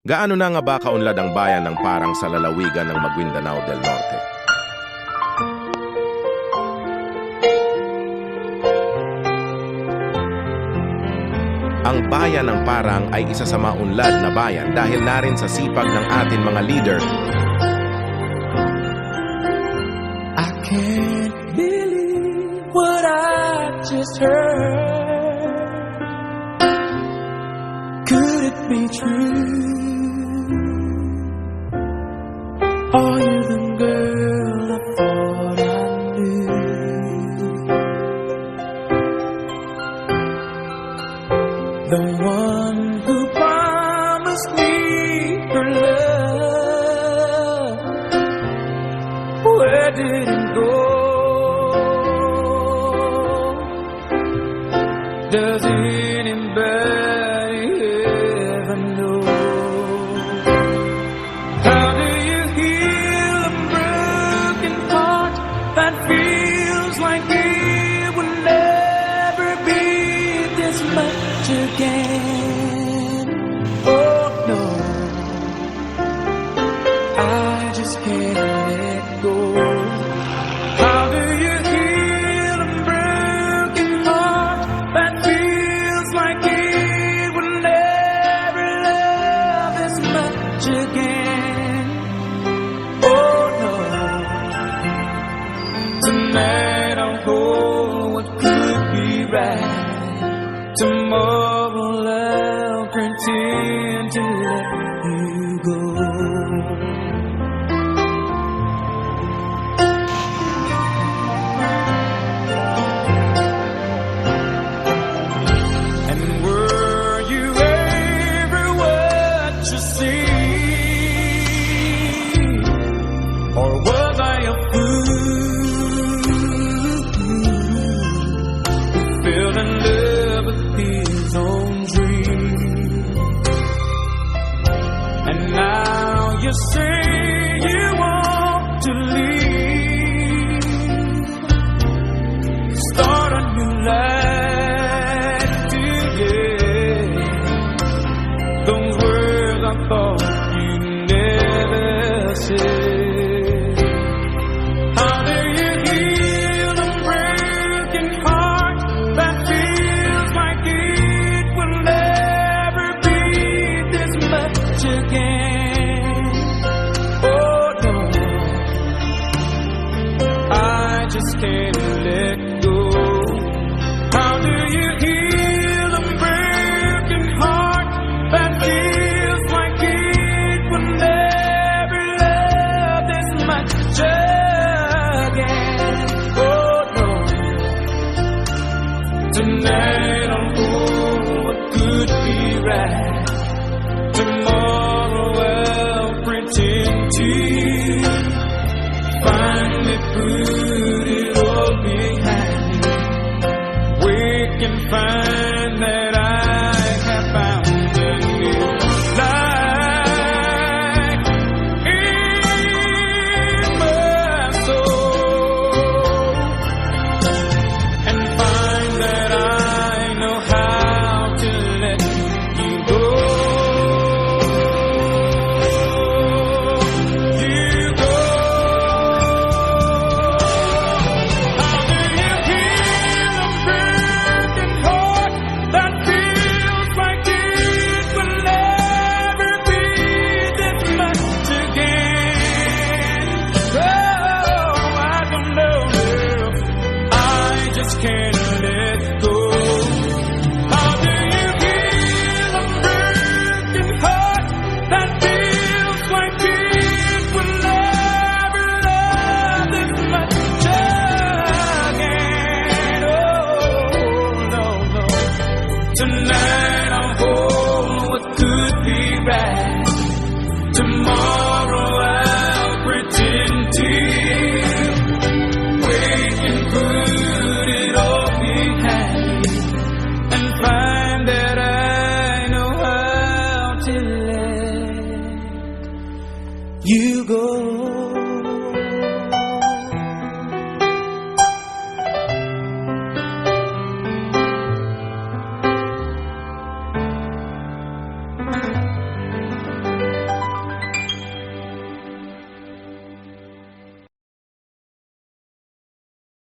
Gaano na nga ba kaunlad ang bayan ng Parang sa lalawigan ng Maguindanao del Norte? Ang bayan ng Parang ay isa sa maunlad na bayan dahil na rin sa sipag ng ating mga leader. I can't believe what I just heard. Could it be true? Are you the girl I thought I knew? The one who promised me her love. Where did it go? Does anybody ever know? How do you heal a broken heart that feels like it will never be this much again? Oh no, I just can't let go. How do you heal a broken heart that feels like it will never love this much again? Oh no, tonight I'll hold what could be right. Tomorrow I'll pretend to let you go. And were you ever what you see? Or was I a fool who fell in love with his own dream? And now you say you want to leave, start a new life today. Those words I thought you never said. How do you heal a broken heart that feels like it will never be this much again? Oh no, I just can't let go. How do you heal a broken heart that feels like it will never love this much again? Oh no, tonight I'll hold what could be right. Tomorrow I'll pretend to finally put it all behind me. Wake and find that I have found a new life in my soul, and find that I know how to let you go. You go. How do you heal a broken heart that feels like it will never be this much again? Oh, I don't know, girl, I just can't let go. How do you heal a broken heart that feels like it will never love this much again? Oh no, no. Tonight I'll hold what could be right. Tomorrow I'll pretend to wait and put it all behind me, and find that I know how to let you go.